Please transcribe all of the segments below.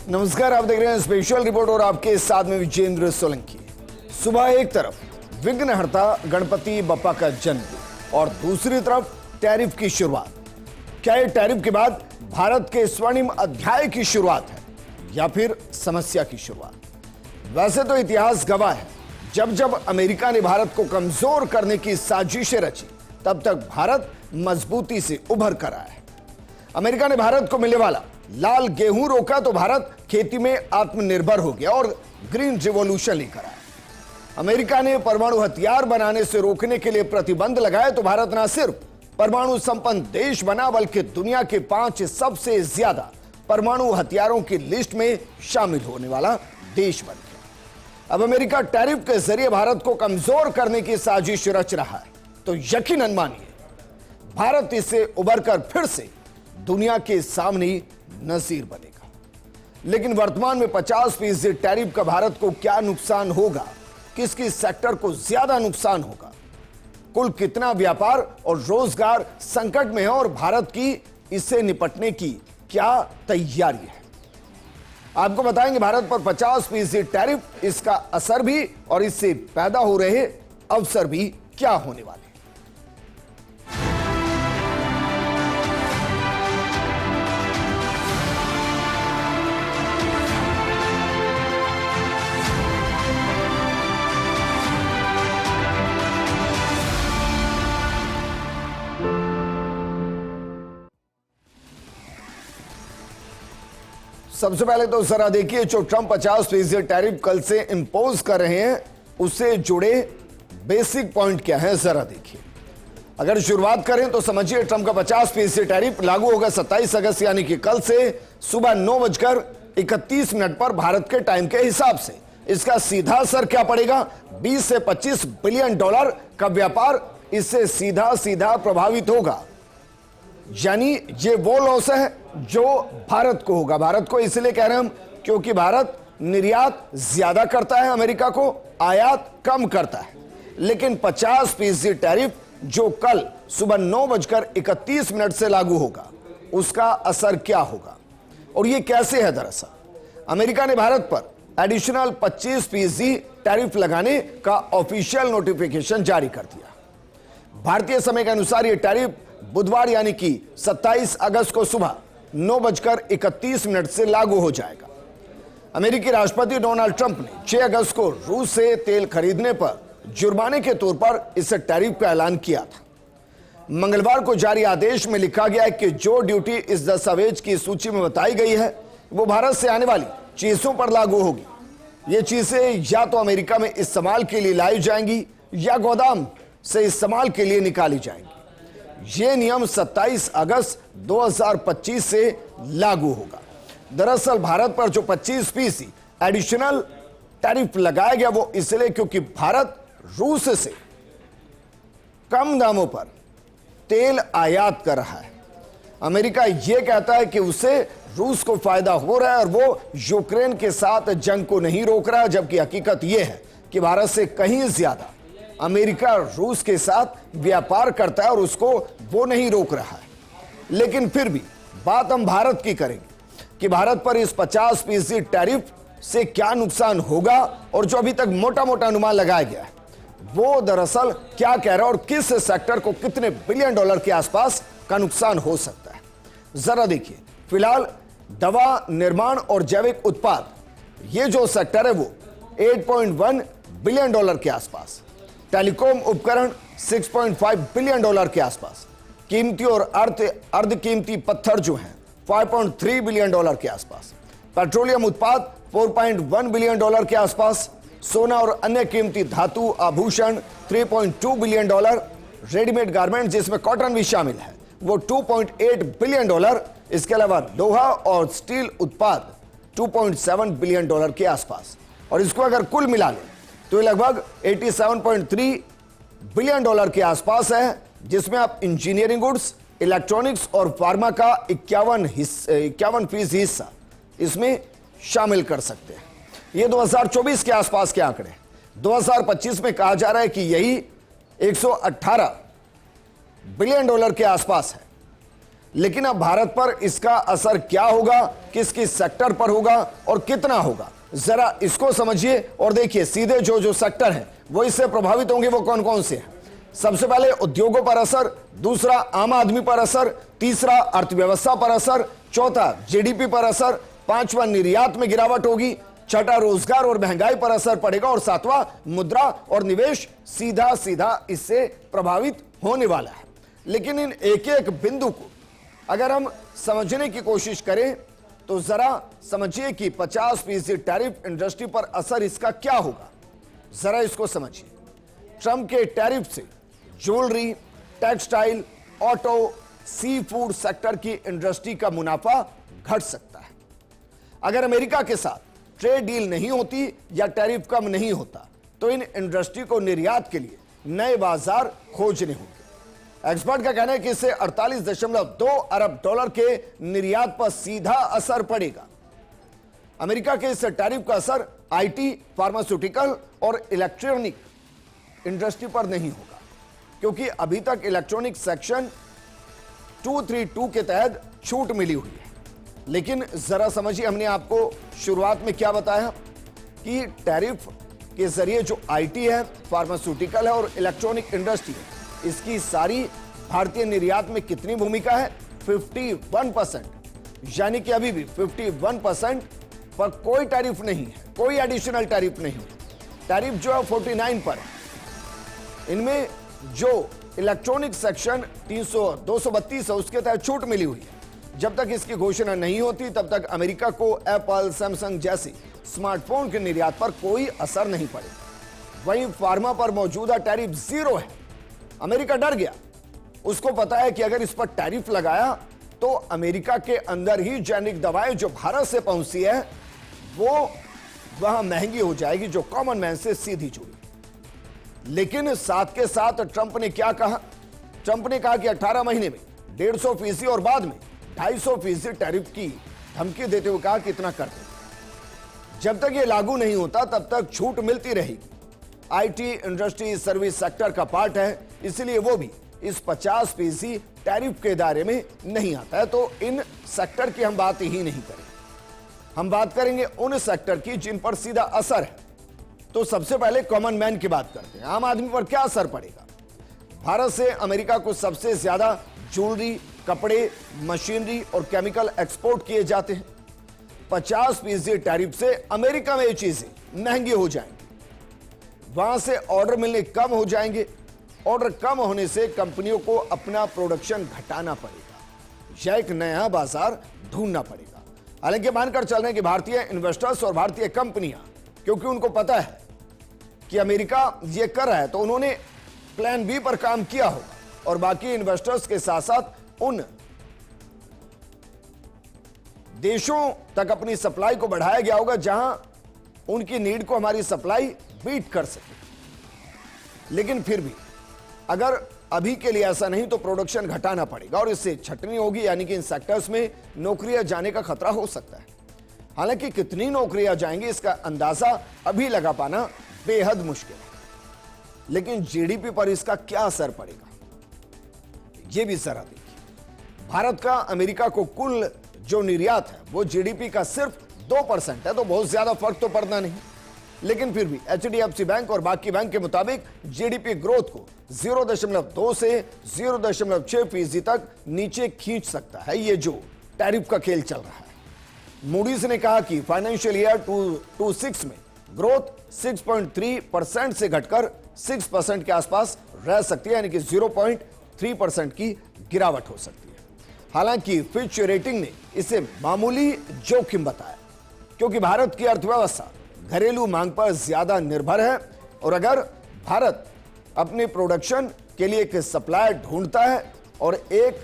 नमस्कार, आप देख रहे हैं स्पेशल रिपोर्ट और आपके साथ में विजेंद्र सोलंकी। सुबह एक तरफ विघ्नहर्ता गणपति बप्पा का जन्म और दूसरी तरफ टैरिफ की शुरुआत। क्या ये टैरिफ के बाद भारत के स्वर्णिम अध्याय की शुरुआत है या फिर समस्या की शुरुआत? वैसे तो इतिहास गवाह है, जब जब अमेरिका ने भारत को कमजोर करने की साजिशें रची, तब तक भारत मजबूती से उभर कर आया है। अमेरिका ने भारत को मिलने वाला लाल गेहूं रोका तो भारत खेती में आत्मनिर्भर हो गया और ग्रीन रिवॉल्यूशन लेकर आया। अमेरिका ने परमाणु हथियार बनाने से रोकने के लिए प्रतिबंध लगाए तो भारत न सिर्फ परमाणु संपन्न देश बना, बल्कि दुनिया के 5 सबसे ज्यादा परमाणु हथियारों की लिस्ट में शामिल होने वाला देश बन गया। अब अमेरिका टैरिफ के जरिए भारत को कमजोर करने की साजिश रच रहा है, तो यकीनन मानिए भारत इससे उभरकर फिर से दुनिया के सामने नजीर बनेगा। लेकिन वर्तमान में 50% टैरिफ का भारत को क्या नुकसान होगा, किसकी सेक्टर को ज्यादा नुकसान होगा, कुल कितना व्यापार और रोजगार संकट में है और भारत की इससे निपटने की क्या तैयारी है, आपको बताएंगे। भारत पर 50% टैरिफ, इसका असर भी और इससे पैदा हो रहे अवसर भी क्या होने वाले। सबसे पहले तो जरा देखिए, जो ट्रंप 50% टैरिफ कल से इंपोज कर रहे हैं, उससे जुड़े बेसिक पॉइंट क्या है, जरा देखिए। अगर शुरुआत करें तो समझिए, ट्रंप का 50% टैरिफ लागू होगा 27 अगस्त यानी कि कल से सुबह 9:31 पर भारत के टाइम के हिसाब से। इसका सीधा असर क्या पड़ेगा? 20 से 25 बिलियन डॉलर का व्यापार इससे सीधा सीधा प्रभावित होगा। यानी ये वो लॉस है जो भारत को होगा। भारत को इसलिए कह रहे हैं हम, क्योंकि भारत निर्यात ज्यादा करता है अमेरिका को, आयात कम करता है। लेकिन 50% टैरिफ जो कल सुबह 9:31 से लागू होगा, उसका असर क्या होगा और ये कैसे है? दरअसल अमेरिका ने भारत पर एडिशनल 25% टैरिफ लगाने का ऑफिशियल नोटिफिकेशन जारी कर दिया। भारतीय समय के अनुसार यह टैरिफ बुधवार यानी कि 27 अगस्त को सुबह 9:31 से लागू हो जाएगा। अमेरिकी राष्ट्रपति डोनाल्ड ट्रंप ने 6 अगस्त को रूस से तेल खरीदने पर जुर्माने के तौर पर इस टैरिफ का ऐलान किया था। मंगलवार को जारी आदेश में लिखा गया है कि जो ड्यूटी इस दस्तावेज की सूची में बताई गई है, वो भारत से आने वाली चीजों पर लागू होगी। ये चीजें या तो अमेरिका में इस्तेमाल के लिए लाई जाएंगी या गोदाम से इस्तेमाल के लिए निकाली जाएंगी। यह नियम 27 अगस्त 2025 से लागू होगा। दरअसल भारत पर जो 25% एडिशनल टैरिफ लगाया गया, वो इसलिए क्योंकि भारत रूस से कम दामों पर तेल आयात कर रहा है। अमेरिका यह कहता है कि उसे रूस को फायदा हो रहा है और वो यूक्रेन के साथ जंग को नहीं रोक रहा है, जबकि हकीकत यह है कि भारत से कहीं ज्यादा अमेरिका रूस के साथ व्यापार करता है और उसको वो नहीं रोक रहा है। लेकिन फिर भी बात हम भारत की करेंगे कि भारत पर इस 50% टैरिफ से क्या नुकसान होगा और जो अभी तक मोटा मोटा अनुमान लगाया गया है, वो दरअसल क्या कह रहा है और किस सेक्टर को कितने बिलियन डॉलर के आसपास का नुकसान हो सकता है। जरा देखिए, फिलहाल दवा निर्माण और जैविक उत्पाद, ये जो सेक्टर है वो 8.1 बिलियन डॉलर के आसपास, टेलीकॉम उपकरण 6.5 बिलियन डॉलर के आसपास, कीमती और अर्ध कीमती पत्थर जो हैं 5.3 बिलियन डॉलर के आसपास, पेट्रोलियम उत्पाद 4.1 बिलियन डॉलर के आसपास, सोना और अन्य कीमती धातु आभूषण 3.2 बिलियन डॉलर, रेडीमेड गारमेंट जिसमें कॉटन भी शामिल है वो 2.8 बिलियन डॉलर, इसके अलावा लोहा और स्टील उत्पाद 2.7 बिलियन डॉलर के आसपास। और इसको अगर कुल मिला लें तो ये लगभग 87.3 बिलियन डॉलर के आसपास है, जिसमें आप इंजीनियरिंग गुड्स, इलेक्ट्रॉनिक्स और फार्मा का 51% हिस्सा इसमें शामिल कर सकते हैं। ये 2024 के आसपास के आंकड़े। 2025 में कहा जा रहा है कि यही 118 बिलियन डॉलर के आसपास है। लेकिन अब भारत पर इसका असर क्या होगा, किस किस सेक्टर पर होगा और कितना होगा, जरा इसको समझिए और देखिए सीधे जो जो सेक्टर है वो इससे प्रभावित होंगे, वो कौन कौन से हैं। सबसे पहले उद्योगों पर असर, दूसरा आम आदमी पर असर, तीसरा अर्थव्यवस्था पर असर, चौथा जीडीपी पर असर, पांचवा निर्यात में गिरावट होगी, छठा रोजगार और महंगाई पर असर पड़ेगा और सातवां मुद्रा और निवेश सीधा सीधा इससे प्रभावित होने वाला है। लेकिन इन एक एक बिंदु को अगर हम समझने की कोशिश करें तो जरा समझिए कि 50% टैरिफ इंडस्ट्री पर असर इसका क्या होगा, जरा इसको समझिए। ट्रंप के टैरिफ से jewellery, textile, auto, sea food sector की इंडस्ट्री का मुनाफा घट सकता है। अगर अमेरिका के साथ ट्रेड डील नहीं होती या टैरिफ कम नहीं होता तो इन इंडस्ट्री को निर्यात के लिए नए बाजार खोजने होंगे। एक्सपर्ट का कहना है कि इससे 48.2 अरब डॉलर के निर्यात पर सीधा असर पड़ेगा। अमेरिका के इस टैरिफ का असर आईटी, फार्मास्यूटिकल और इलेक्ट्रॉनिक इंडस्ट्री पर नहीं होगा, क्योंकि अभी तक इलेक्ट्रॉनिक सेक्शन 232 के तहत छूट मिली हुई है। लेकिन जरा समझिए, हमने आपको शुरुआत में क्या बताया कि टैरिफ के जरिए जो आईटी है, फार्मास्यूटिकल है और इलेक्ट्रॉनिक इंडस्ट्री है, इसकी सारी भारतीय निर्यात में कितनी भूमिका है, 51%। यानी कि अभी भी 51% पर कोई टैरिफ नहीं है, कोई एडिशनल टैरिफ नहीं है। टैरिफ जो है 49 पर है। इनमें जो इलेक्ट्रॉनिक सेक्शन 232 है उसके तहत छूट मिली हुई है। जब तक इसकी घोषणा नहीं होती तब तक अमेरिका को एप्पल, सैमसंग जैसे स्मार्टफोन के निर्यात पर कोई असर नहीं पड़ेगा। वहीं फार्मा पर मौजूदा टैरिफ 0 है। अमेरिका डर गया, उसको पता है कि अगर इस पर टैरिफ लगाया तो अमेरिका के अंदर ही जेनेरिक दवाएं जो भारत से पहुंची है वो वहां महंगी हो जाएगी, जो कॉमन मैन से सीधी जुड़ी। लेकिन साथ के साथ ट्रंप ने क्या कहा, ट्रंप ने कहा कि 18 महीने में 150% और बाद में 250% टैरिफ की धमकी देते हुए कहा कि इतना कर दो। जब तक ये लागू नहीं होता तब तक छूट मिलती रहेगी। आईटी इंडस्ट्री सर्विस सेक्टर का पार्ट है, इसलिए वो भी इस 50% टैरिफ के दायरे में नहीं आता है। तो इन सेक्टर की हम बात ही नहीं करेंगे, हम बात करेंगे उन सेक्टर की जिन पर सीधा असर है। तो सबसे पहले कॉमन मैन की बात करते हैं। आम आदमी पर क्या असर पड़ेगा। भारत से अमेरिका को सबसे ज्यादा ज्वेलरी, कपड़े, मशीनरी और केमिकल एक्सपोर्ट किए जाते हैं। 50% टैरिफ से अमेरिका में ये चीजें महंगी हो जाएंगी, वहां से ऑर्डर मिलने कम हो जाएंगे। ऑर्डर कम होने से कंपनियों को अपना प्रोडक्शन घटाना पड़ेगा या एक नया बाजार ढूंढना पड़ेगा। हालांकि मानकर चल रहे हैं कि भारतीय इन्वेस्टर्स और भारतीय कंपनियां, क्योंकि उनको पता है कि अमेरिका ये कर रहा है, तो उन्होंने प्लान बी पर काम किया होगा और बाकी इन्वेस्टर्स के साथ साथ उन देशों तक अपनी सप्लाई को बढ़ाया गया होगा जहां उनकी नीड को हमारी सप्लाई बीट कर सके। लेकिन फिर भी अगर अभी के लिए ऐसा नहीं तो प्रोडक्शन घटाना पड़ेगा और इससे छटनी होगी, यानी कि इन सेक्टर्स में नौकरियां जाने का खतरा हो सकता है। हालांकि कितनी नौकरियां जाएंगी इसका अंदाजा अभी लगा पाना बेहद मुश्किल है। लेकिन जीडीपी पर इसका क्या असर पड़ेगा यह भी जरा देखिए। भारत का अमेरिका को कुल जो निर्यात है वो जीडीपी का सिर्फ 2% है, तो बहुत ज्यादा फर्क तो पड़ना नहीं। लेकिन फिर भी एचडीएफसी बैंक और बाकी बैंक के मुताबिक जीडीपी ग्रोथ को 0.2 से 0.6% तक नीचे खींच सकता है ये जो टैरिफ का खेल चल रहा है। मूडीज ने कहा कि फाइनेंशियल ईयर 2026 में ग्रोथ 6.3% से घटकर 6% के आसपास रह सकती है, यानी कि 0.3% की गिरावट हो सकती है। हालांकि फिच रेटिंग ने इसे मामूली जोखिम बताया, क्योंकि भारत की अर्थव्यवस्था घरेलू मांग पर ज्यादा निर्भर है और अगर भारत अपने प्रोडक्शन के लिए एक सप्लायर ढूंढता है और एक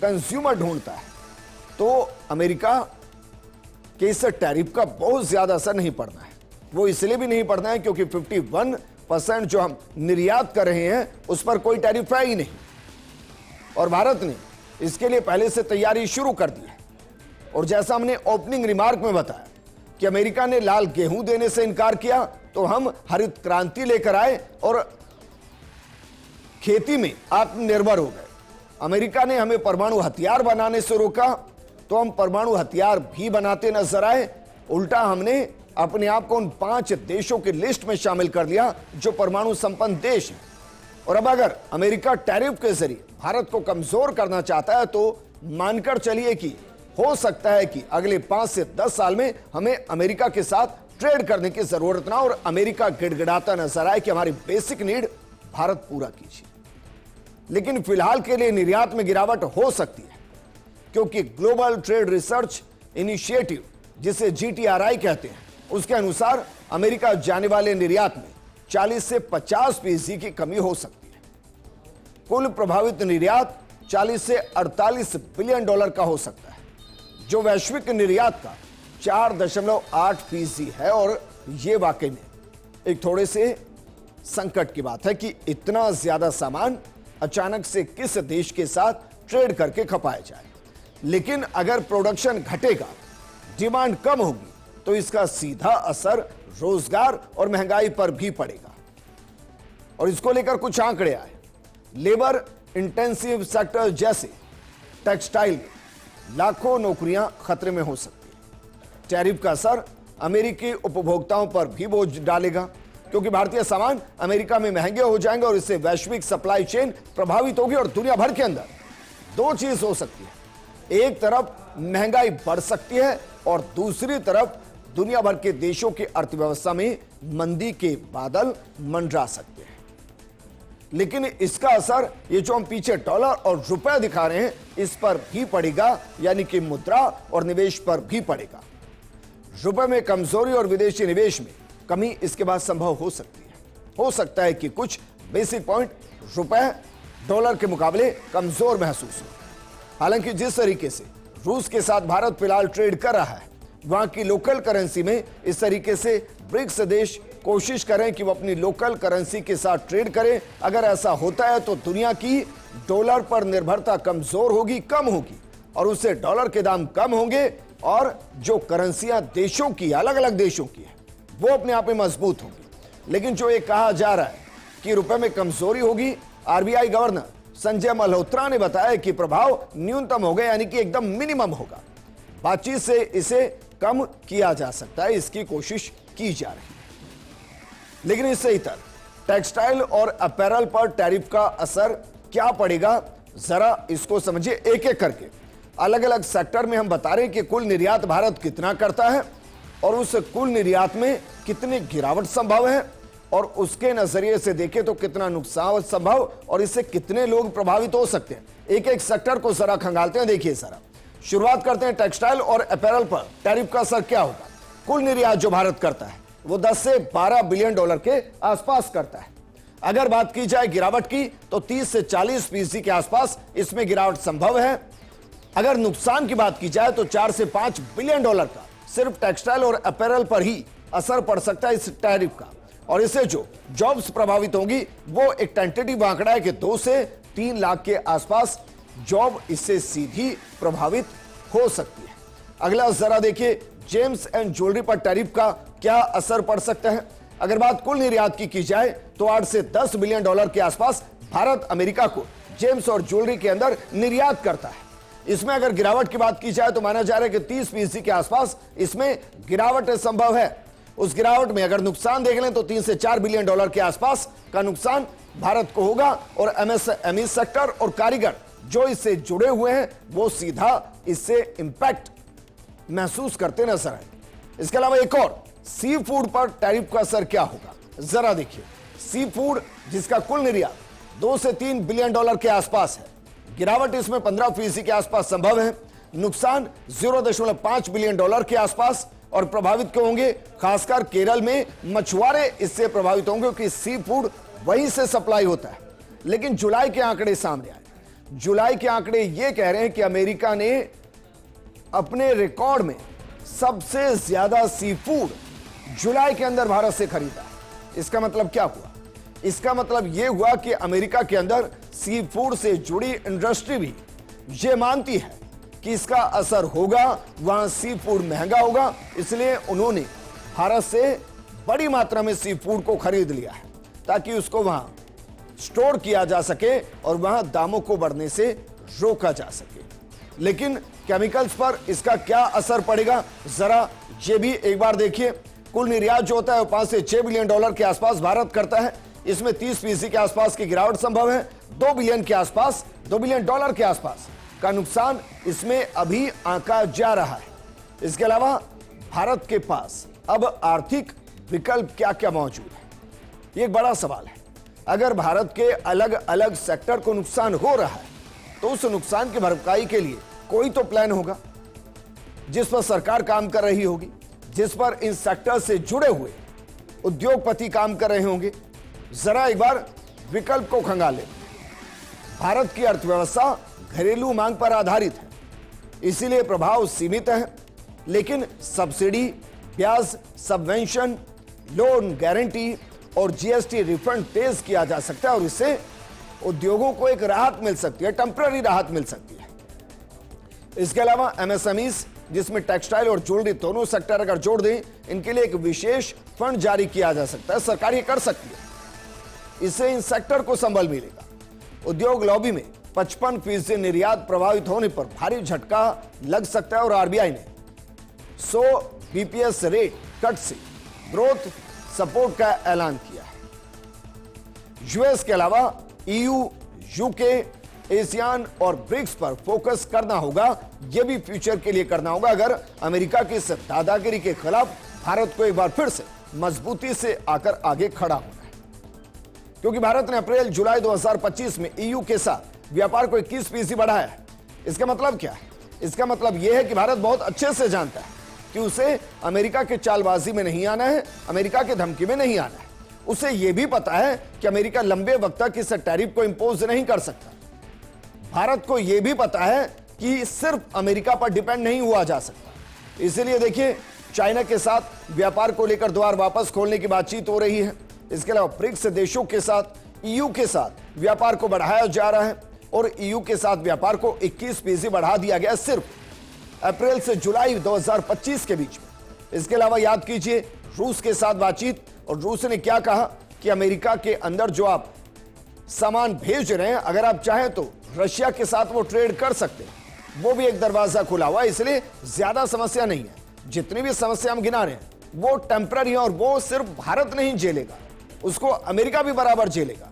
कंज्यूमर ढूंढता है तो अमेरिका के इस टैरिफ का बहुत ज्यादा असर नहीं पड़ना है। वो इसलिए भी नहीं पड़ना है क्योंकि 51% जो हम निर्यात कर रहे हैं उस पर कोई टैरिफ है ही नहीं और भारत ने इसके लिए पहले से तैयारी शुरू कर दी है। और जैसा हमने ओपनिंग रिमार्क में बताया कि अमेरिका ने लाल गेहूं देने से इनकार किया तो हम हरित क्रांति लेकर आए और खेती में आत्मनिर्भर हो गए। अमेरिका ने हमें परमाणु हथियार बनाने से रोका तो हम परमाणु हथियार भी बनाते नजर आए, उल्टा हमने अपने आप को उन 5 देशों की लिस्ट में शामिल कर लिया जो परमाणु संपन्न देश हैं। और अब अगर अमेरिका टैरिफ के जरिए भारत को कमजोर करना चाहता है तो मानकर चलिए कि हो सकता है कि अगले 5 से 10 साल में हमें अमेरिका के साथ ट्रेड करने की जरूरत ना, और अमेरिका गिड़गिड़ाता नजर आए कि हमारी बेसिक नीड भारत पूरा कीजिए। लेकिन फिलहाल के लिए निर्यात में गिरावट हो सकती है, क्योंकि ग्लोबल ट्रेड रिसर्च इनिशिएटिव, जिसे GTRI कहते हैं, उसके अनुसार अमेरिका जाने वाले निर्यात में 40 से 50% की कमी हो सकती है। कुल प्रभावित निर्यात 40 से 48 बिलियन डॉलर का हो सकता है, जो वैश्विक निर्यात का 4.8% है। और यह वाकई में एक थोड़े से संकट की बात है कि इतना ज्यादा सामान अचानक से किस देश के साथ ट्रेड करके खपाया जाए। लेकिन अगर प्रोडक्शन घटेगा, डिमांड कम होगी, तो इसका सीधा असर रोजगार और महंगाई पर भी पड़ेगा। और इसको लेकर कुछ आंकड़े आए। लेबर इंटेंसिव सेक्टर जैसे टेक्सटाइल में लाखों नौकरियां खतरे में हो सकती है। टैरिफ का असर अमेरिकी उपभोक्ताओं पर भी बोझ डालेगा, क्योंकि भारतीय सामान अमेरिका में महंगे हो जाएंगे और इससे वैश्विक सप्लाई चेन प्रभावित होगी। और दुनिया भर के अंदर दो चीज हो सकती है, एक तरफ महंगाई बढ़ सकती है और दूसरी तरफ दुनिया भर के देशों की अर्थव्यवस्था में मंदी के बादल मंडरा सकते हैं। लेकिन इसका असर ये जो हम पीछे डॉलर और रुपए दिखा रहे हैं, इस पर भी पड़ेगा, यानी कि मुद्रा और निवेश पर भी पड़ेगा। रुपए में कमजोरी और विदेशी निवेश में कमी इसके बाद संभव हो सकती है। हो सकता है कि कुछ बेसिक पॉइंट रुपए डॉलर के मुकाबले कमजोर महसूस हो। हालांकि जिस तरीके से रूस के साथ भारत फिलहाल ट्रेड कर रहा है, वहां की लोकल करेंसी में इस तरीके से ब्रिक्स देश कोशिश करें कि वो अपनी लोकल करेंसी के साथ ट्रेड करें। अगर ऐसा होता है तो दुनिया की डॉलर पर निर्भरता कमजोर होगी, कम होगी, और उससे डॉलर के दाम कम होंगे और जो करेंसियां देशों की, अलग अलग देशों की है, वो अपने आप में मजबूत होगी। लेकिन जो ये कहा जा रहा है कि रुपए में कमजोरी होगी, RBI गवर्नर संजय मल्होत्रा ने बताया कि प्रभाव न्यूनतम होगा, यानी कि एकदम मिनिमम होगा। बातचीत से इसे कम किया जा सकता है, इसकी कोशिश की जा रही है। लेकिन इससे इतर टेक्सटाइल और अपैरल पर टैरिफ का असर क्या पड़ेगा, जरा इसको समझिए एक एक करके। अलग अलग सेक्टर में हम बता रहे हैं कि कुल निर्यात भारत कितना करता है और उस कुल निर्यात में कितनी गिरावट संभव है, और उसके नजरिए से देखें तो कितना नुकसान संभव और इससे कितने लोग प्रभावित हो सकते हैं। एक एक सेक्टर को जरा खंगालते हैं। देखिए जरा, शुरुआत करते हैं टेक्सटाइल और अपैरल पर टैरिफ का असर क्या होगा। कुल निर्यात जो भारत करता है वो 10 से 12 बिलियन डॉलर के आसपास करता है। अगर बात की जाए गिरावट की तो 30 से 40% के आसपास इसमें गिरावट संभव है। अगर नुकसान की बात की जाए तो 4 से 5 बिलियन डॉलर का सिर्फ टेक्सटाइल और अपैरल पर ही असर पड़ सकता है इस टैरिफ का, और इससे जो जॉब्स प्रभावित होंगी वो एक टेंटेटिव आंकड़ा है कि 2 से 3 लाख के आसपास जॉब इससे सीधी प्रभावित हो सकती है। अगला जरा देखिए, जेम्स एंड ज्वेलरी पर टैरिफ का क्या असर पड़ सकता है। अगर बात कुल निर्यात की जाए तो 8 से 10 बिलियन डॉलर के आसपास भारत अमेरिका को जेम्स और ज्वेलरी के अंदर निर्यात करता है। इसमें अगर गिरावट की बात की जाए तो माना जा रहा है कि 30% के आसपास इसमें गिरावट संभव है। उस गिरावट में अगर नुकसान देख लें तो 3 से 4 बिलियन डॉलर के आसपास का नुकसान भारत को होगा, और MSME सेक्टर और कारीगर जो इससे जुड़े हुए हैं वो सीधा इससे इंपैक्ट महसूस करते नजर आए। इसके अलावा एक और, सी फूड पर टैरिफ का असर क्या होगा, जरा देखिए। सी फूड जिसका कुल निर्यात 2 से 3 बिलियन डॉलर के आसपास है, गिरावट इसमें 15% के आसपास संभव है। नुकसान 0.5 बिलियन डॉलर के आसपास, और प्रभावित क्यों होंगे, खासकर केरल में मछुआरे इससे प्रभावित होंगे क्योंकि सी फूड वहीं से सप्लाई होता है। लेकिन जुलाई के आंकड़े सामने आए। जुलाई के आंकड़े यह कह रहे हैं कि अमेरिका ने अपने रिकॉर्ड में सबसे ज्यादा सी फूड जुलाई के अंदर भारत से खरीदा। इसका मतलब क्या हुआ, इसका मतलब यह हुआ कि अमेरिका के अंदर सी फूड से जुड़ी इंडस्ट्री भी यह मानती है कि इसका असर होगा, वहां सी फूड महंगा होगा, इसलिए उन्होंने भारत से बड़ी मात्रा में सी फूड को खरीद लिया है ताकि उसको वहां स्टोर किया जा सके और वहां दामों को बढ़ने से रोका जा सके। लेकिन केमिकल्स पर इसका क्या असर पड़ेगा, जरा ये भी एक बार देखिए। कुल निर्यात जो होता है वो 5 से 6 बिलियन डॉलर के आसपास भारत करता है। इसमें 30% के आसपास की गिरावट संभव है। 2 बिलियन के आसपास, 2 बिलियन डॉलर के आसपास का नुकसान इसमें अभी आंका जा रहा है। इसके अलावा भारत के पास अब आर्थिक विकल्प क्या क्या मौजूद है, ये एक बड़ा सवाल है। अगर भारत के अलग अलग सेक्टर को नुकसान हो रहा है तो उस नुकसान की भरपाई के लिए कोई तो प्लान होगा जिस पर सरकार काम कर रही होगी, जिस पर इन सेक्टर से जुड़े हुए उद्योगपति काम कर रहे होंगे। जरा एक बार विकल्प को खंगाले। भारत की अर्थव्यवस्था घरेलू मांग पर आधारित है, इसीलिए प्रभाव सीमित है। लेकिन सब्सिडी, ब्याज, सबवेंशन, लोन गारंटी और जीएसटी रिफंड तेज किया जा सकता है और इससे उद्योगों को एक राहत मिल सकती है, टेम्पररी राहत मिल सकती है। इसके अलावा एमएसएमईज, जिसमें टेक्सटाइल और ज्वेलरी दोनों सेक्टर अगर जोड़ दें, इनके लिए एक विशेष फंड जारी किया जा सकता है। सरकार ये कर सकती है, इससे इन सेक्टर को संबल मिलेगा। उद्योग लॉबी में 55% निर्यात प्रभावित होने पर भारी झटका लग सकता है और आरबीआई ने 100 बीपीएस रेट कट से ग्रोथ सपोर्ट का ऐलान किया है। यूएस के अलावा ईयू, यूके, एशियान और ब्रिक्स पर फोकस करना होगा। यह भी फ्यूचर के लिए करना होगा अगर अमेरिका की इस दादागिरी के खिलाफ भारत को एक बार फिर से मजबूती से आकर आगे खड़ा होना है। क्योंकि भारत ने अप्रैल जुलाई 2025 में ईयू के साथ व्यापार को 21% बढ़ाया है। इसका मतलब क्या है? इसका मतलब यह है कि भारत बहुत अच्छे से जानता है कि उसे अमेरिका के चालबाजी में नहीं आना है, अमेरिका के धमकी में नहीं आना है। उसे यह भी पता है कि अमेरिका लंबे वक्त तक इस टैरिफ को इंपोज नहीं कर सकता। भारत को यह भी पता है कि सिर्फ अमेरिका पर डिपेंड नहीं हुआ जा सकता। इसलिए देखिए, चाइना के साथ व्यापार को लेकर द्वार वापस खोलने की बातचीत हो रही है। इसके अलावा ब्रिक्स देशों के साथ, ईयू के साथ व्यापार को बढ़ाया जा रहा है और ईयू के साथ व्यापार को 21% बढ़ा दिया गया सिर्फ अप्रैल से जुलाई 2025 के बीच में। इसके अलावा याद कीजिए रूस के साथ बातचीत, और रूस ने क्या कहा कि अमेरिका के अंदर जो आप सामान भेज रहे हैं, अगर आप चाहें तो रशिया के साथ वो ट्रेड कर सकते हैं। वो भी एक दरवाजा खुला हुआ है, इसलिए ज्यादा समस्या नहीं है। जितनी भी समस्या हम गिना रहे हैं वो टेम्पररी है और वो सिर्फ भारत नहीं झेलेगा, उसको अमेरिका भी बराबर झेलेगा।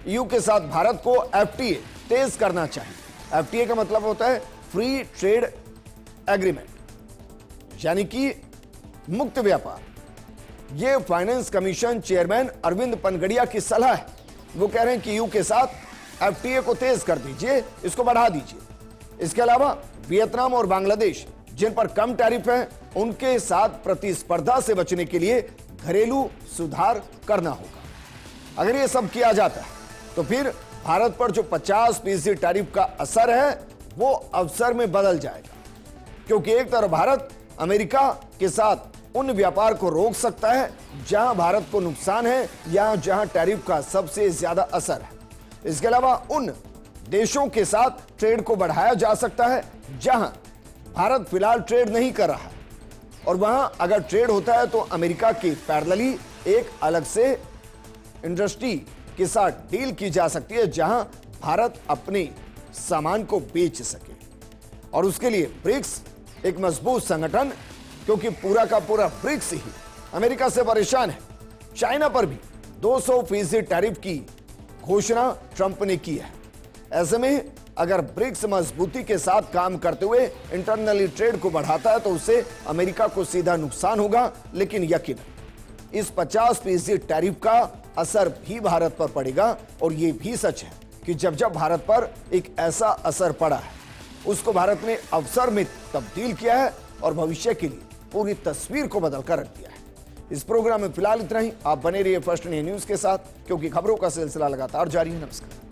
ईयू के साथ भारत को एफटीए तेज करना चाहिए। एफटीए का मतलब होता है फ्री ट्रेड एग्रीमेंट, यानी कि मुक्त व्यापार। यह finance commission chairman Arvind Panagariya की सलाह है। वो कह रहे हैं कि ईयू के साथ एफटीए को तेज कर दीजिए, इसको बढ़ा दीजिए। इसके अलावा वियतनाम और बांग्लादेश, जिन पर कम टैरिफ है, उनके साथ प्रतिस्पर्धा से बचने के लिए घरेलू सुधार करना होगा। अगर यह सब किया जाता है तो फिर भारत पर जो 50% टैरिफ का असर है वो अवसर में बदल जाएगा। क्योंकि एक तरफ भारत अमेरिका के साथ उन व्यापार को रोक सकता है जहां भारत को नुकसान है या जहां टैरिफ का सबसे ज्यादा असर है। इसके अलावा उन देशों के साथ ट्रेड को बढ़ाया जा सकता है जहां भारत फिलहाल ट्रेड नहीं कर रहा है, और वहां अगर ट्रेड होता है तो अमेरिका की पैरेलली एक अलग से इंडस्ट्री के साथ डील की जा सकती है जहां भारत अपने सामान को बेच सके। और उसके लिए ब्रिक्स एक मजबूत संगठन, क्योंकि पूरा का पूरा ब्रिक्स ही अमेरिका से परेशान है। चाइना पर भी 200% टैरिफ की घोषणा ट्रंप ने की है। ऐसे में अगर ब्रिक्स मजबूती के साथ काम करते हुए इंटरनली ट्रेड को बढ़ाता है तो उससे अमेरिका को सीधा नुकसान होगा। लेकिन यकीनन इस 50% टैरिफ का असर भी भारत पर पड़ेगा। और यह भी सच है कि जब जब भारत पर एक ऐसा असर पड़ा है उसको भारत ने अवसर में तब्दील किया है और भविष्य के लिए पूरी तस्वीर को बदल कर रख दिया है। इस प्रोग्राम में फिलहाल इतना ही। आप बने रहिए फर्स्ट इंडिया न्यूज के साथ, क्योंकि खबरों का सिलसिला लगातार जारी है। नमस्कार।